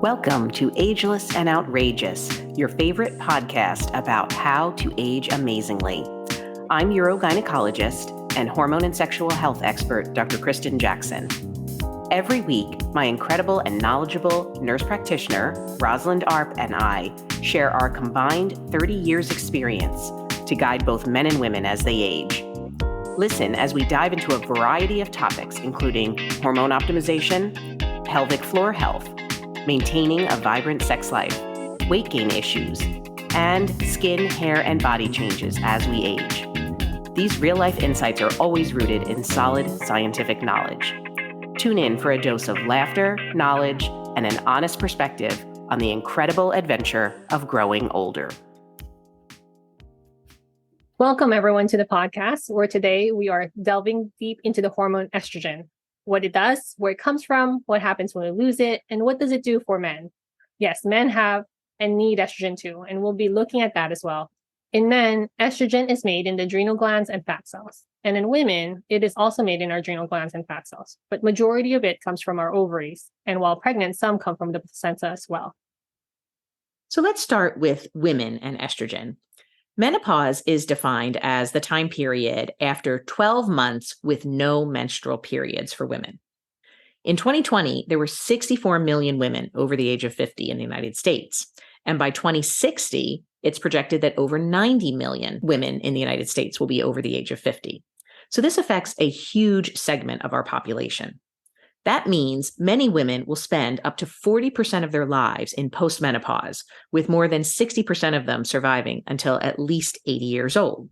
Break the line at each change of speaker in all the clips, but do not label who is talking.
Welcome to Ageless and Outrageous, your favorite podcast about how to age amazingly. I'm urogynecologist and hormone and sexual health expert, Dr. Kristen Jackson. Every week, my incredible and knowledgeable nurse practitioner, Rosalind Arp, and I share our combined 30 years experience to guide both men and women as they age. Listen as we dive into a variety of topics, including hormone optimization, pelvic floor health, maintaining a vibrant sex life, weight gain issues, and skin, hair, and body changes as we age. These real-life insights are always rooted in solid scientific knowledge. Tune in for a dose of laughter, knowledge, and an honest perspective on the incredible adventure of growing older.
Welcome, everyone, to the podcast, where today we are delving deep into the hormone estrogen, what it does, where it comes from, what happens when we lose it, and what does it do for men. Yes, men have and need estrogen too, and we'll be looking at that as well. In men, estrogen is made in the adrenal glands and fat cells. And in women, it is also made in our adrenal glands and fat cells. But majority of it comes from our ovaries. And while pregnant, some come from the placenta as well.
So let's start with women and estrogen. Menopause is defined as the time period after 12 months with no menstrual periods for women. In 2020, there were 64 million women over the age of 50 in the United States. And by 2060, it's projected that over 90 million women in the United States will be over the age of 50. So this affects a huge segment of our population. That means many women will spend up to 40% of their lives in postmenopause, with more than 60% of them surviving until at least 80 years old.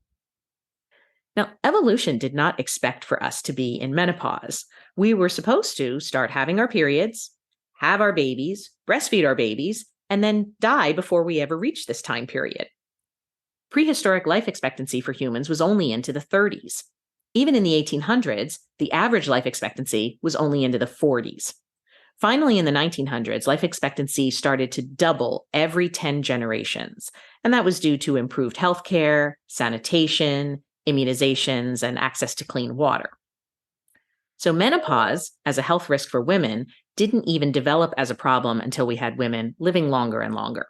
Now, evolution did not expect for us to be in menopause. We were supposed to start having our periods, have our babies, breastfeed our babies, and then die before we ever reached this time period. Prehistoric life expectancy for humans was only into the 30s. Even in the 1800s, the average life expectancy was only into the 40s. Finally, in the 1900s, life expectancy started to double every 10 generations. And that was due to improved healthcare, sanitation, immunizations, and access to clean water. So menopause, as a health risk for women, didn't even develop as a problem until we had women living longer and longer.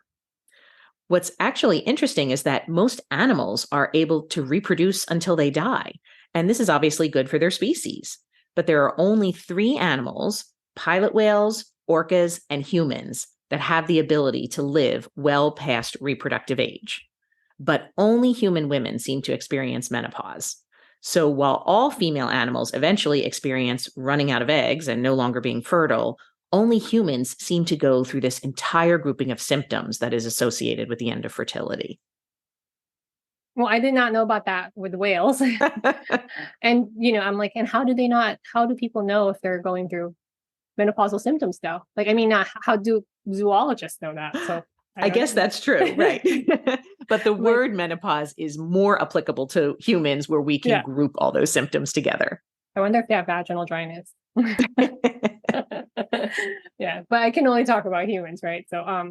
What's actually interesting is that most animals are able to reproduce until they die. And this is obviously good for their species. But there are only 3 animals, pilot whales, orcas, and humans, that have the ability to live well past reproductive age. But only human women seem to experience menopause. So while all female animals eventually experience running out of eggs and no longer being fertile, only humans seem to go through this entire grouping of symptoms that is associated with the end of fertility.
Well, I did not know about that with whales. And, I'm like, and how do people know if they're going through menopausal symptoms though? How do zoologists know that? So
I guess that's true, right? But the word menopause is more applicable to humans, where we can group all those symptoms together.
I wonder if they have vaginal dryness. Yeah, but I can only talk about humans, right? So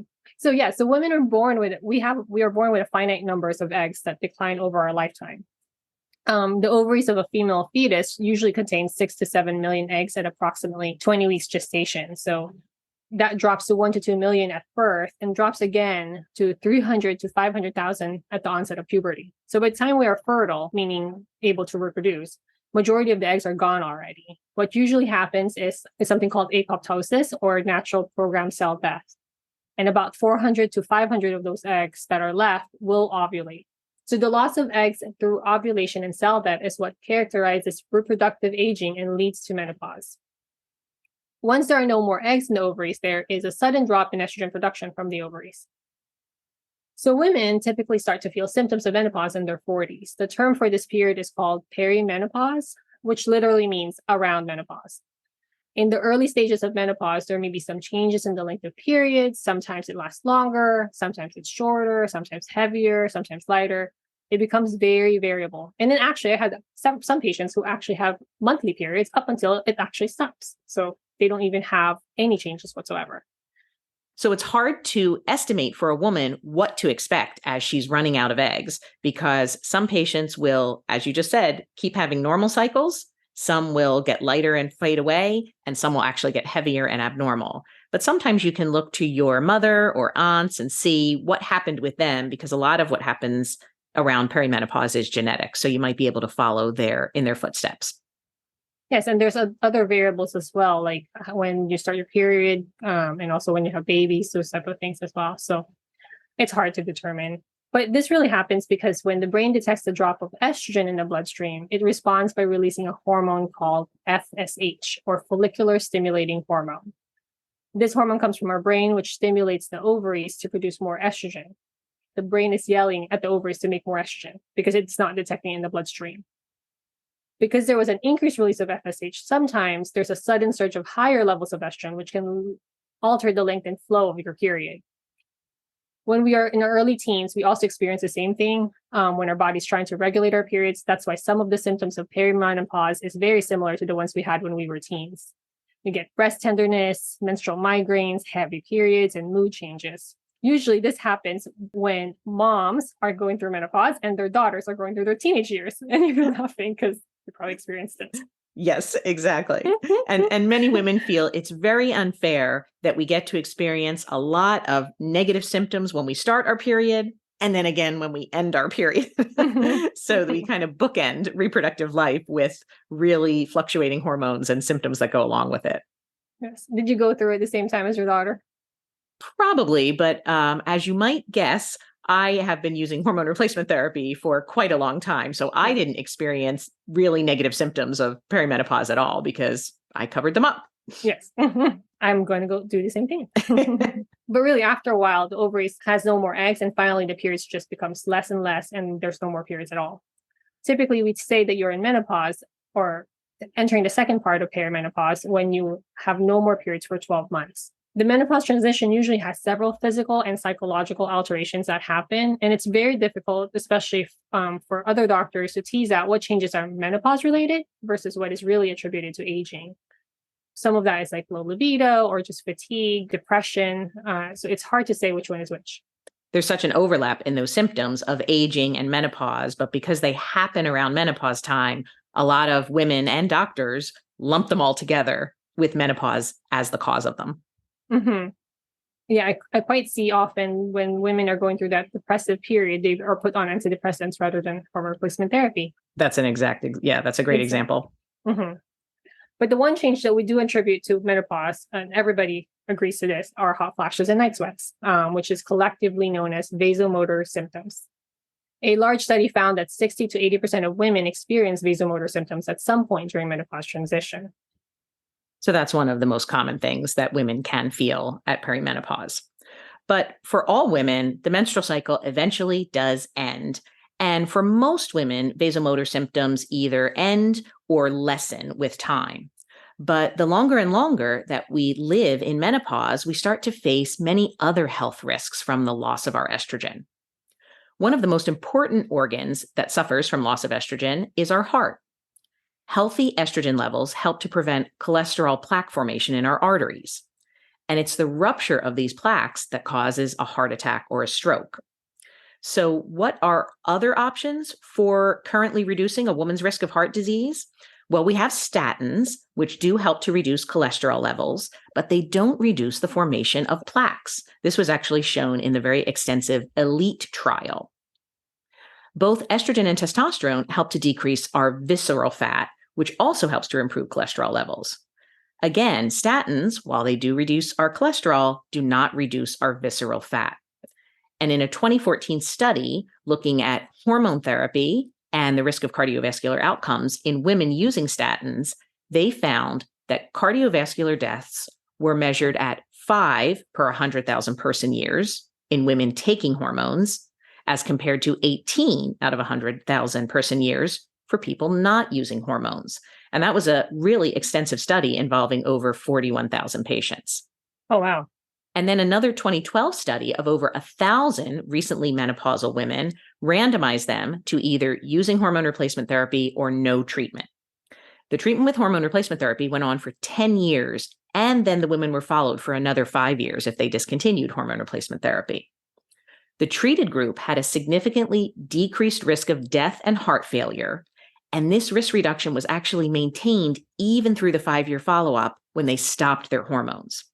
women are born with we are born with a finite numbers of eggs that decline over our lifetime. The ovaries of a female fetus usually contain 6 to 7 million eggs at approximately 20 weeks gestation. So that drops to 1 to 2 million at birth and drops again to 300 to 500,000 at the onset of puberty. So by the time we are fertile, meaning able to reproduce, majority of the eggs are gone already. What usually happens is something called apoptosis, or natural programmed cell death. And about 400 to 500 of those eggs that are left will ovulate. So the loss of eggs through ovulation and cell death is what characterizes reproductive aging and leads to menopause. Once there are no more eggs in the ovaries, there is a sudden drop in estrogen production from the ovaries. So women typically start to feel symptoms of menopause in their 40s. The term for this period is called perimenopause, which literally means around menopause. In the early stages of menopause, there may be some changes in the length of periods. Sometimes it lasts longer, sometimes it's shorter, sometimes heavier, sometimes lighter. It becomes very variable. And then actually, I had some patients who actually have monthly periods up until it actually stops. So they don't even have any changes whatsoever.
So it's hard to estimate for a woman what to expect as she's running out of eggs, because some patients will, as you just said, keep having normal cycles. Some will get lighter and fade away, and some will actually get heavier and abnormal. But sometimes you can look to your mother or aunts and see what happened with them, because a lot of what happens around perimenopause is genetic. So you might be able to follow in their footsteps.
Yes, and there's other variables as well, like when you start your period, and also when you have babies, those type of things as well. So it's hard to determine. But this really happens because when the brain detects the drop of estrogen in the bloodstream, it responds by releasing a hormone called FSH, or follicular stimulating hormone. This hormone comes from our brain, which stimulates the ovaries to produce more estrogen. The brain is yelling at the ovaries to make more estrogen because it's not detecting in the bloodstream. Because there was an increased release of FSH, sometimes there's a sudden surge of higher levels of estrogen, which can alter the length and flow of your period. When we are in our early teens, we also experience the same thing when our body's trying to regulate our periods. That's why some of the symptoms of perimenopause is very similar to the ones we had when we were teens. We get breast tenderness, menstrual migraines, heavy periods, and mood changes. Usually this happens when moms are going through menopause and their daughters are going through their teenage years. And you're laughing because you probably experienced it.
Yes, exactly. And many women feel it's very unfair that we get to experience a lot of negative symptoms when we start our period, and then again when we end our period. So that we kind of bookend reproductive life with really fluctuating hormones and symptoms that go along with it.
Yes. Did you go through it at the same time as your daughter?
Probably, but as you might guess, I have been using hormone replacement therapy for quite a long time. So I didn't experience really negative symptoms of perimenopause at all because I covered them up.
Yes. I'm going to go do the same thing. But really, after a while, the ovaries has no more eggs, and finally the periods just becomes less and less, and there's no more periods at all. Typically, we'd say that you're in menopause or entering the second part of perimenopause when you have no more periods for 12 months. The menopause transition usually has several physical and psychological alterations that happen, and it's very difficult, especially for other doctors, to tease out what changes are menopause related versus what is really attributed to aging. Some of that is like low libido or just fatigue, depression. So it's hard to say which one is which.
There's such an overlap in those symptoms of aging and menopause, but because they happen around menopause time, a lot of women and doctors lump them all together with menopause as the cause of them.
Mm-hmm. Yeah, I quite see often when women are going through that depressive period, they are put on antidepressants rather than hormone replacement therapy.
That's that's a great example.
Mm-hmm. But the one change that we do attribute to menopause, and everybody agrees to this, are hot flashes and night sweats, which is collectively known as vasomotor symptoms. A large study found that 60 to 80% of women experience vasomotor symptoms at some point during menopause transition.
So that's one of the most common things that women can feel at perimenopause. But for all women, the menstrual cycle eventually does end. And for most women, vasomotor symptoms either end or lessen with time. But the longer and longer that we live in menopause, we start to face many other health risks from the loss of our estrogen. One of the most important organs that suffers from loss of estrogen is our heart. Healthy estrogen levels help to prevent cholesterol plaque formation in our arteries. And it's the rupture of these plaques that causes a heart attack or a stroke. So what are other options for currently reducing a woman's risk of heart disease? Well, we have statins, which do help to reduce cholesterol levels, but they don't reduce the formation of plaques. This was actually shown in the very extensive ELITE trial. Both estrogen and testosterone help to decrease our visceral fat, which also helps to improve cholesterol levels. Again, statins, while they do reduce our cholesterol, do not reduce our visceral fat. And in a 2014 study looking at hormone therapy and the risk of cardiovascular outcomes in women using statins, they found that cardiovascular deaths were measured at 5 per 100,000 person years in women taking hormones, as compared to 18 out of 100,000 person years for people not using hormones. And that was a really extensive study involving over 41,000 patients.
Oh, wow.
And then another 2012 study of over 1,000 recently menopausal women randomized them to either using hormone replacement therapy or no treatment. The treatment with hormone replacement therapy went on for 10 years, and then the women were followed for another 5 years if they discontinued hormone replacement therapy. The treated group had a significantly decreased risk of death and heart failure, and this risk reduction was actually maintained even through the 5-year follow-up when they stopped their hormones.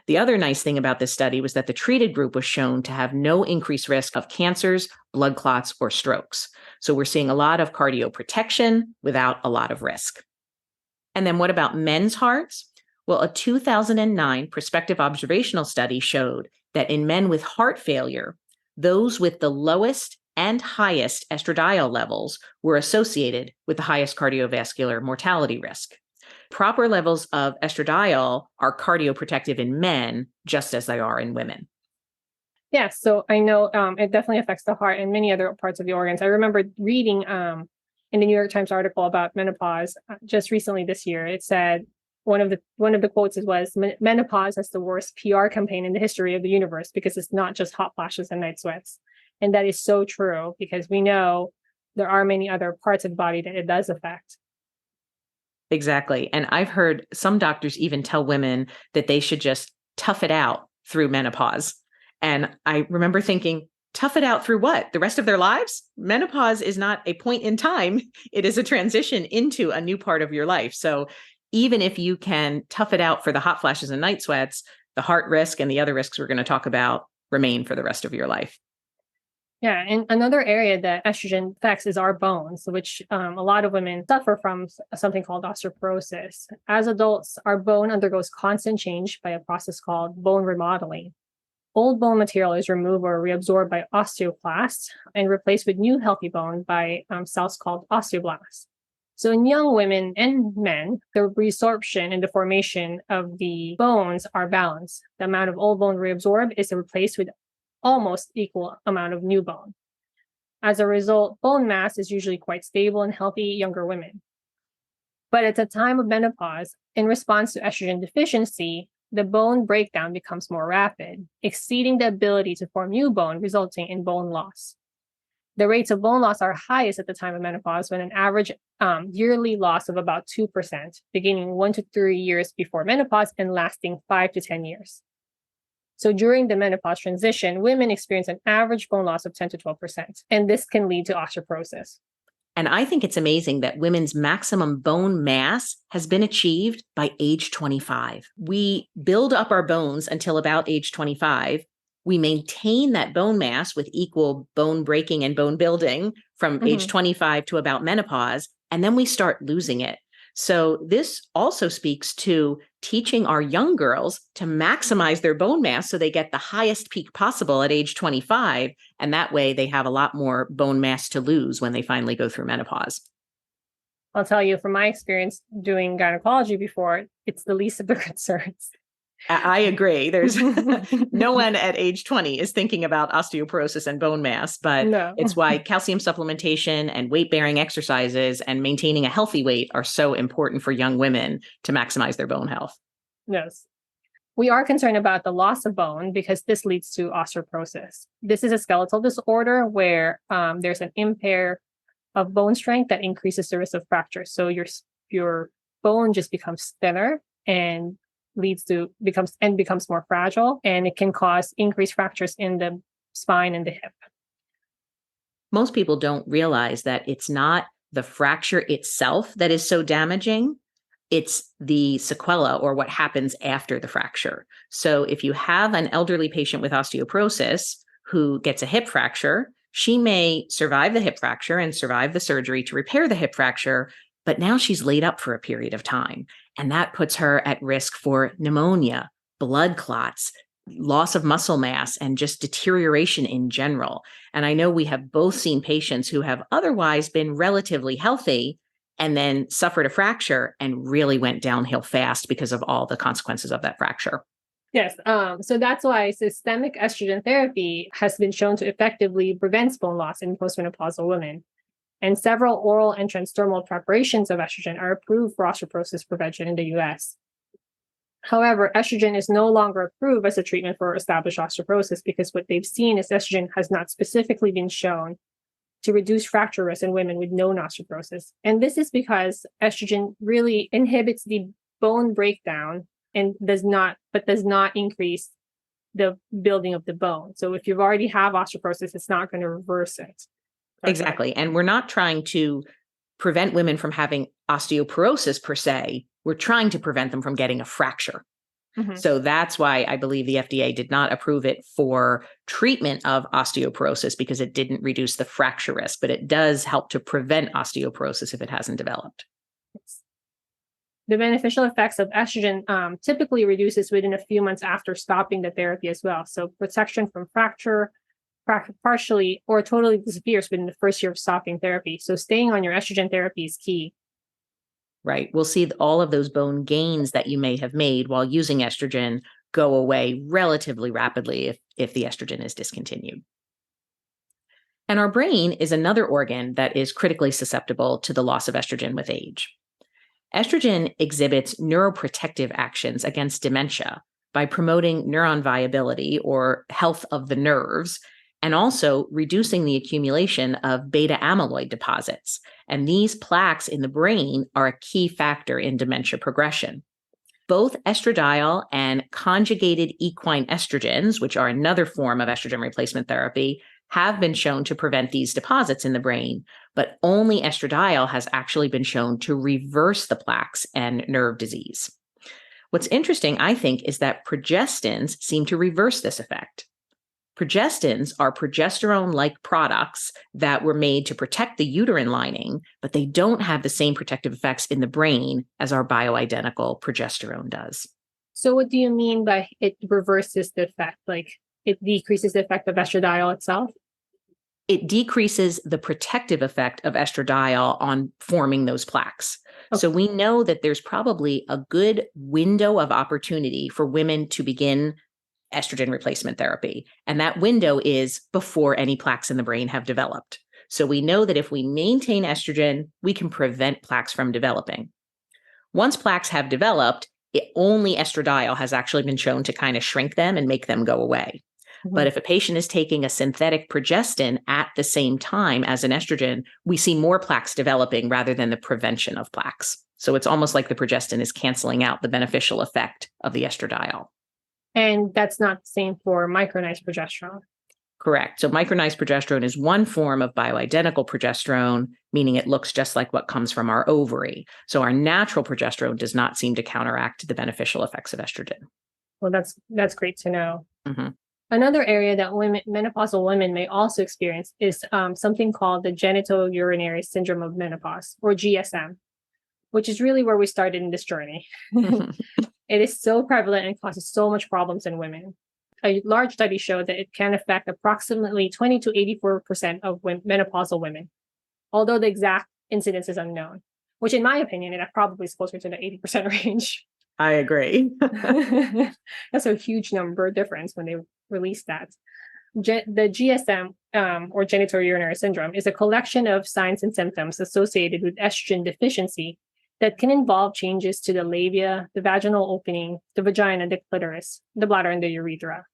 The other nice thing about this study was that the treated group was shown to have no increased risk of cancers, blood clots, or strokes. So we're seeing a lot of cardioprotection without a lot of risk. And then what about men's hearts? Well, a 2009 prospective observational study showed that in men with heart failure, those with the lowest and highest estradiol levels were associated with the highest cardiovascular mortality risk. Proper levels of estradiol are cardioprotective in men, just as they are in women.
Yeah, so I know it definitely affects the heart and many other parts of the organs. I remember reading in the New York Times article about menopause just recently this year. It said one of the quotes was, "Menopause has the worst PR campaign in the history of the universe because it's not just hot flashes and night sweats." And that is so true because we know there are many other parts of the body that it does affect.
Exactly. And I've heard some doctors even tell women that they should just tough it out through menopause. And I remember thinking, tough it out through what? The rest of their lives? Menopause is not a point in time. It is a transition into a new part of your life. So even if you can tough it out for the hot flashes and night sweats, the heart risk and the other risks we're going to talk about remain for the rest of your life.
Yeah, and another area that estrogen affects is our bones, which a lot of women suffer from something called osteoporosis. As adults, our bone undergoes constant change by a process called bone remodeling. Old bone material is removed or reabsorbed by osteoclasts and replaced with new healthy bone by cells called osteoblasts. So in young women and men, the resorption and the formation of the bones are balanced. The amount of old bone reabsorbed is replaced with almost equal amount of new bone. As a result, bone mass is usually quite stable in healthy younger women. But at the time of menopause, in response to estrogen deficiency, the bone breakdown becomes more rapid, exceeding the ability to form new bone, resulting in bone loss. The rates of bone loss are highest at the time of menopause, when an average yearly loss of about 2%, beginning 1 to 3 years before menopause and lasting 5 to 10 years. So during the menopause transition, women experience an average bone loss of 10 to 12%, and this can lead to osteoporosis.
And I think it's amazing that women's maximum bone mass has been achieved by age 25. We build up our bones until about age 25. We maintain that bone mass with equal bone breaking and bone building from age 25 to about menopause, and then we start losing it. So this also speaks to teaching our young girls to maximize their bone mass so they get the highest peak possible at age 25. And that way they have a lot more bone mass to lose when they finally go through menopause.
I'll tell you from my experience doing gynecology before, it's the least of the concerns.
I agree. There's no one at age 20 is thinking about osteoporosis and bone mass, but it's why calcium supplementation and weight-bearing exercises and maintaining a healthy weight are so important for young women to maximize their bone health.
Yes. We are concerned about the loss of bone because this leads to osteoporosis. This is a skeletal disorder where there's an impair of bone strength that increases the risk of fracture. So your bone just becomes thinner and becomes more fragile, and it can cause increased fractures in the spine and the hip.
Most people don't realize that it's not the fracture itself that is so damaging. It's the sequela, or what happens after the fracture. So if you have an elderly patient with osteoporosis who gets a hip fracture, she may survive the hip fracture and survive the surgery to repair the hip fracture, but now she's laid up for a period of time. And that puts her at risk for pneumonia, blood clots, loss of muscle mass, and just deterioration in general. And I know we have both seen patients who have otherwise been relatively healthy and then suffered a fracture and really went downhill fast because of all the consequences of that fracture.
Yes. So that's why systemic estrogen therapy has been shown to effectively prevent bone loss in postmenopausal women. And several oral and transdermal preparations of estrogen are approved for osteoporosis prevention in the US. However, estrogen is no longer approved as a treatment for established osteoporosis because what they've seen is estrogen has not specifically been shown to reduce fracture risk in women with known osteoporosis. And this is because estrogen really inhibits the bone breakdown and does not increase the building of the bone. So if you've already have osteoporosis, it's not going to reverse it.
Exactly. And we're not trying to prevent women from having osteoporosis per se. We're trying to prevent them from getting a fracture. So that's why I believe the FDA did not approve it for treatment of osteoporosis, because it didn't reduce the fracture risk, but it does help to prevent osteoporosis if it hasn't developed.
The beneficial effects of estrogen typically reduces within a few months after stopping the therapy as well. So protection from fracture partially or totally disappears within the first year of stopping therapy. So staying on your estrogen therapy is key.
Right. We'll see all of those bone gains that you may have made while using estrogen go away relatively rapidly if the estrogen is discontinued. And our brain is another organ that is critically susceptible to the loss of estrogen with age. Estrogen exhibits neuroprotective actions against dementia by promoting neuron viability or health of the nerves, and also reducing the accumulation of beta amyloid deposits. And these plaques in the brain are a key factor in dementia progression. Both estradiol and conjugated equine estrogens, which are another form of estrogen replacement therapy, have been shown to prevent these deposits in the brain, but only estradiol has actually been shown to reverse the plaques and nerve disease. What's interesting, I think, is that progestins seem to reverse this effect. Progestins are progesterone-like products that were made to protect the uterine lining, but they don't have the same protective effects in the brain as our bioidentical progesterone does.
So what do you mean by it reverses the effect? Like it decreases the effect of estradiol itself?
It decreases the protective effect of estradiol on forming those plaques. Okay. So we know that there's probably a good window of opportunity for women to begin estrogen replacement therapy. And that window is before any plaques in the brain have developed. So we know that if we maintain estrogen, we can prevent plaques from developing. Once plaques have developed, only estradiol has actually been shown to kind of shrink them and make them go away. But if a patient is taking a synthetic progestin at the same time as an estrogen, we see more plaques developing rather than the prevention of plaques. So it's almost like the progestin is canceling out the beneficial effect of the estradiol.
And that's not the same for micronized progesterone.
Correct. So micronized progesterone is one form of bioidentical progesterone, meaning it looks just like what comes from our ovary. So our natural progesterone does not seem to counteract the beneficial effects of estrogen.
Well, that's great to know. Another area that menopausal women may also experience is something called the genitourinary syndrome of menopause, or GSM, which is really where we started in this journey. It is so prevalent and causes so much problems in women. A large study showed that it can affect approximately 20 to 84% of menopausal women, although the exact incidence is unknown, which in my opinion, it probably is closer to the 80% range.
I agree.
That's a huge number difference when they released that. The GSM, or genitourinary syndrome, is a collection of signs and symptoms associated with estrogen deficiency that can involve changes to the labia, the vaginal opening, the vagina, the clitoris, the bladder, and the urethra.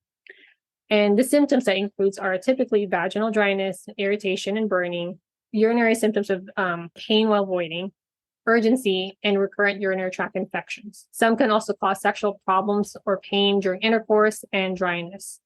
And the symptoms that includes are typically vaginal dryness, irritation and burning, urinary symptoms of pain while voiding, urgency, and recurrent urinary tract infections. Some can also cause sexual problems or pain during intercourse and dryness.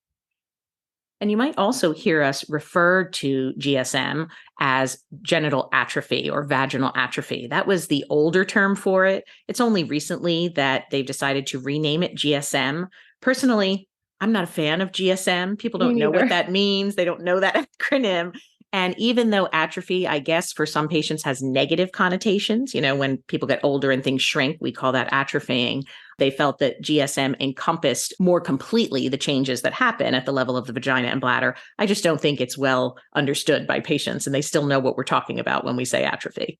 And you might also hear us refer to GSM as genital atrophy or vaginal atrophy. That was the older term for it. It's only recently that they've decided to rename it GSM. Personally, I'm not a fan of GSM. People don't know what that means. They don't know that acronym. And even though atrophy, I guess, for some patients has negative connotations, when people get older and things shrink, we call that atrophying. They felt that GSM encompassed more completely the changes that happen at the level of the vagina and bladder. I just don't think it's well understood by patients, and they still know what we're talking about when we say atrophy.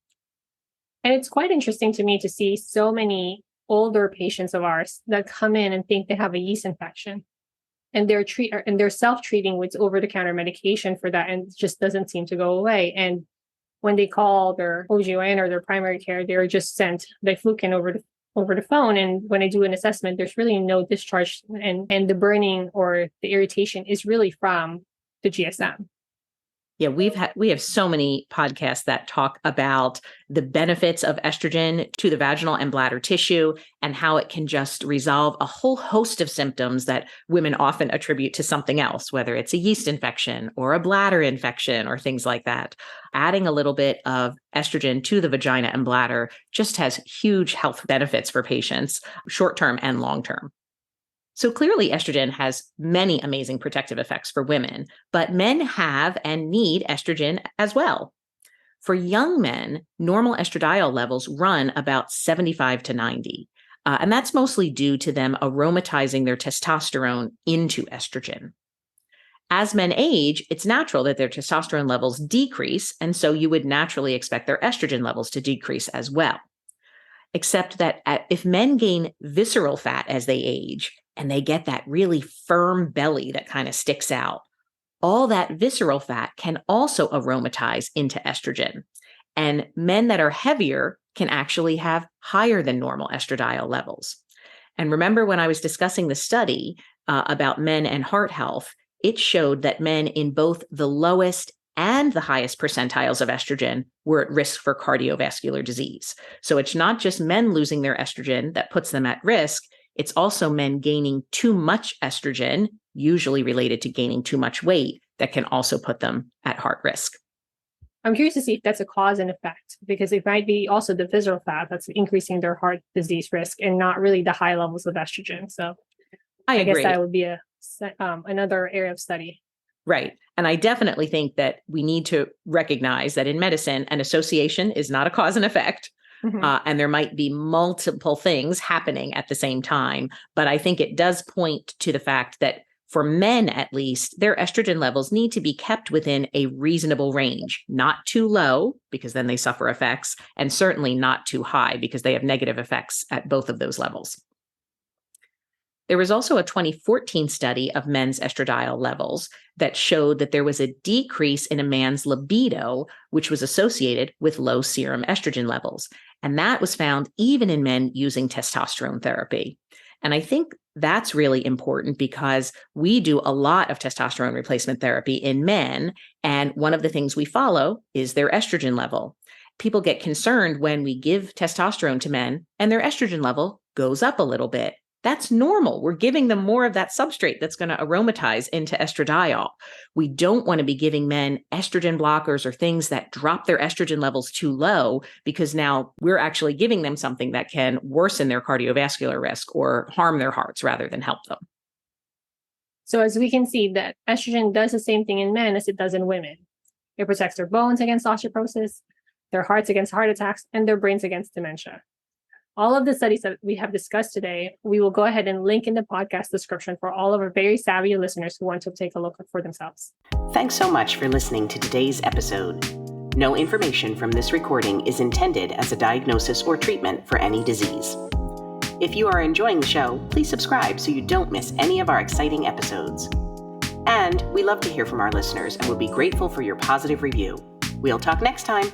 And it's quite interesting to me to see so many older patients of ours that come in and think they have a yeast infection. And they're self-treating with over-the-counter medication for that, and it just doesn't seem to go away. And when they call their OGYN or their primary care, they're just sent diflucan over the phone. And when I do an assessment, there's really no discharge, and the burning or the irritation is really from the GSM.
Yeah, we have so many podcasts that talk about the benefits of estrogen to the vaginal and bladder tissue and how it can just resolve a whole host of symptoms that women often attribute to something else, whether it's a yeast infection or a bladder infection or things like that. Adding a little bit of estrogen to the vagina and bladder just has huge health benefits for patients, short-term and long-term. So clearly, estrogen has many amazing protective effects for women, but men have and need estrogen as well. For young men, normal estradiol levels run about 75 to 90. And that's mostly due to them aromatizing their testosterone into estrogen. As men age, it's natural that their testosterone levels decrease, and so you would naturally expect their estrogen levels to decrease as well. Except that if men gain visceral fat as they age, and they get that really firm belly that kind of sticks out, all that visceral fat can also aromatize into estrogen. And men that are heavier can actually have higher than normal estradiol levels. And remember when I was discussing the study about men and heart health, it showed that men in both the lowest and the highest percentiles of estrogen were at risk for cardiovascular disease. So it's not just men losing their estrogen that puts them at risk. It's also men gaining too much estrogen, usually related to gaining too much weight, that can also put them at heart risk.
I'm curious to see if that's a cause and effect, because it might be also the visceral fat that's increasing their heart disease risk and not really the high levels of estrogen. So I
agree.
guess that would be another area of study.
Right. And I definitely think that we need to recognize that in medicine, an association is not a cause and effect. Mm-hmm. And there might be multiple things happening at the same time. But I think it does point to the fact that for men, at least, their estrogen levels need to be kept within a reasonable range, not too low, because then they suffer effects, and certainly not too high, because they have negative effects at both of those levels. There was also a 2014 study of men's estradiol levels that showed that there was a decrease in a man's libido, which was associated with low serum estrogen levels. And that was found even in men using testosterone therapy. And I think that's really important because we do a lot of testosterone replacement therapy in men. And one of the things we follow is their estrogen level. People get concerned when we give testosterone to men and their estrogen level goes up a little bit. That's normal. We're giving them more of that substrate that's going to aromatize into estradiol. We don't want to be giving men estrogen blockers or things that drop their estrogen levels too low, because now we're actually giving them something that can worsen their cardiovascular risk or harm their hearts rather than help them.
So as we can see, that estrogen does the same thing in men as it does in women. It protects their bones against osteoporosis, their hearts against heart attacks, and their brains against dementia. All of the studies that we have discussed today, we will go ahead and link in the podcast description for all of our very savvy listeners who want to take a look for themselves.
Thanks so much for listening to today's episode. No information from this recording is intended as a diagnosis or treatment for any disease. If you are enjoying the show, please subscribe so you don't miss any of our exciting episodes. And we love to hear from our listeners and would be grateful for your positive review. We'll talk next time.